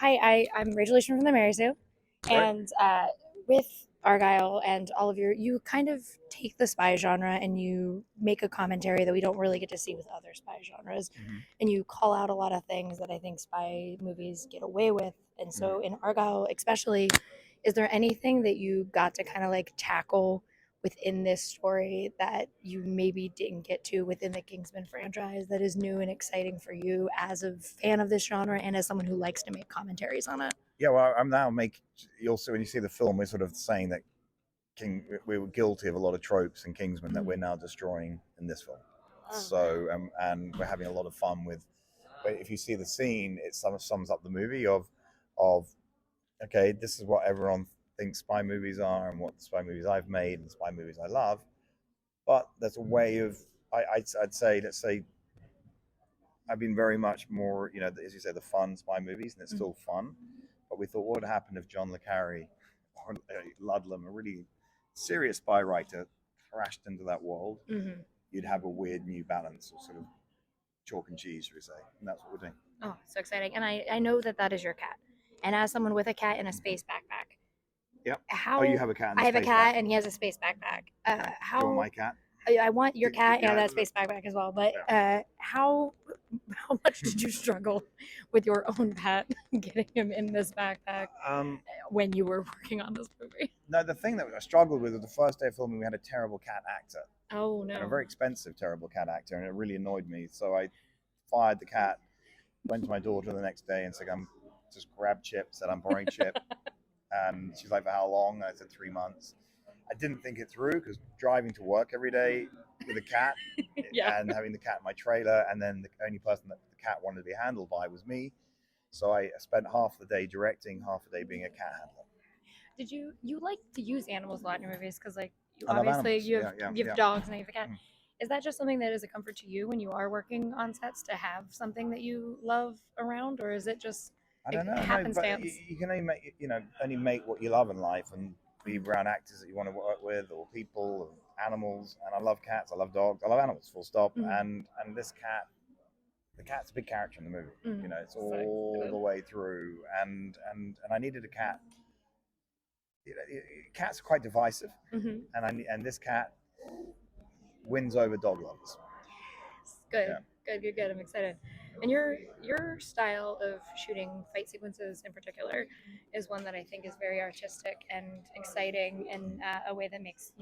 Hi, I'm Rachel Leishman from the Mary Sue, Right. and with Argylle and all of you kind of take the spy genre and you make a commentary that we don't really get to see with other spy genres, hmm and you call out a lot of things that I think spy movies get away with. And hmm so in Argylle, especially, is there anything that you got to kind of like tackle within this story that you maybe didn't get to within the Kingsman franchise that is new and exciting for you as a fan of this genre and as someone who likes to make commentaries on it? Yeah, well, I'm now make. You'll see when you see the film, we're sort of saying that we were guilty of a lot of tropes in Kingsman that we're Mhm. now destroying in this film. Oh, So, and we're having a lot of fun with. But if you see the scene, it sums up the movie of okay, this is what everyone thinks spy movies are, and what spy movies I've made, and spy movies I love. But there's a way of, I'd say, let's say, I've been very much more, as you say, the fun spy movies, and it's mhm. still fun. But we thought, what would happen if John le Carre or Ludlam, a really serious spy writer, crashed into that world? Mhm. You'd have a weird new balance of sort of chalk and cheese, should we say? And that's what we're doing. Oh, so exciting. And I know that that is your cat. And as someone with a cat in a space backpack, Yep. Oh, you how have a cat in I the have a space back. cat and he has a space backpack. Okay. Do you want How my cat? I want your cat and Yeah. that space backpack as well. But Yeah. how much did you struggle with your own pet getting him in this backpack Um, when you were working on this movie? no, the thing that I struggled with was the first day of filming, we had a terrible cat actor Oh and a no. very expensive, terrible cat actor, and it really annoyed me. So I fired the cat, went to my daughter the next day and said, I'm just grabbed Chip, said, I'm borrowing Chip. And she's like, for how long? I said, 3 months. I didn't think it through because driving to work every day with a cat Yeah. and having the cat in my trailer, and then the only person that the cat wanted to be handled by was me. So I spent half the day directing, half the day being a cat handler. Did you like to use animals a lot in your movies? Because like you I love obviously animals. Yeah, yeah, you have yeah. dogs and you have a cat. Mm. Is that just something that is a comfort to you when you are working on sets to have something that you love around, or is it just I like don't know, no, but happenstance? you can only make only make what you love in life, and be Mhm. around actors that you want to work with, or people, or animals. And I love cats, I love dogs, I love animals, full stop. Mhm. And this cat, the cat's a big character in the movie. Mhm. It's So all excited. the way through, and I needed a cat. Cats are quite divisive, Mhm. and this cat wins over dog lovers. Good, Yeah, good. I'm excited. And your style of shooting fight sequences in particular is one that I think is very artistic and exciting in a way that makes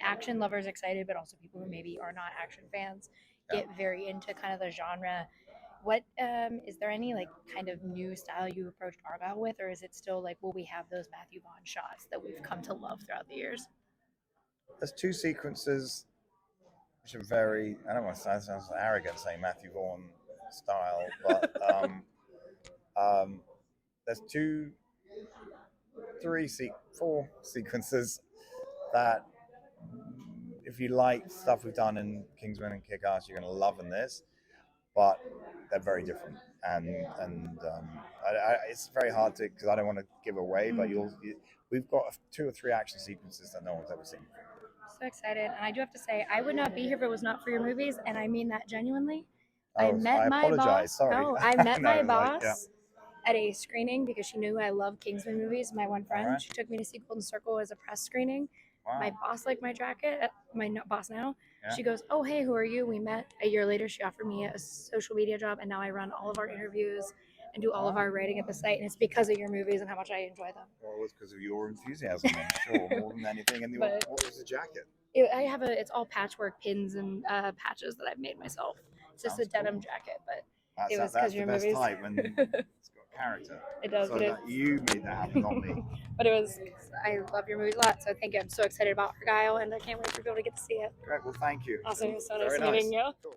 action lovers excited, but also people who maybe are not action fans yeah. get very into kind of the genre. What is there any like kind of new style you approached Argyle with, or is it still like will we have those Matthew Vaughn shots that we've come to love throughout the years? There's two sequences which are very. I don't want to sound arrogant saying Matthew Vaughn style, but um, there's four sequences that if you like stuff we've done in Kingsman and Kick-Ass, you're going to love in this. But they're very different, and it's very hard to because I don't want to give away. But we've got two or three action sequences that no one's ever seen. So excited. And I do have to say, I would not be here if it was not for your movies. And I mean that genuinely. I Oh, met I my apologize. boss. Sorry. No, I met my No, like yeah. boss at a screening because she knew I love Kingsman movies. My one All friend, right. she took me to see Golden Circle as a press screening. My Wow. boss liked my jacket, my boss now. Yeah. She goes, "Oh, hey, who are you?" We met a year later. She offered me a social media job, and now I run all of our interviews and do all of Wow. our writing at the site. And it's because of your movies and how much I enjoy them. Well, it was because of your enthusiasm, I'm sure, more than anything. And But what was the jacket? I have it's all patchwork pins and patches that I've made myself. It's just a Sounds denim cool. jacket, but it was because That's of the your best movies. type when it's got character. It does, So but that you made that happen, not me. but it was. I love your movies a lot, so thank you. I'm so excited about Argyle, and I can't wait for people to get to see it. Great. Well, thank you. Awesome, it was so nice Very meeting nice. you. Cool.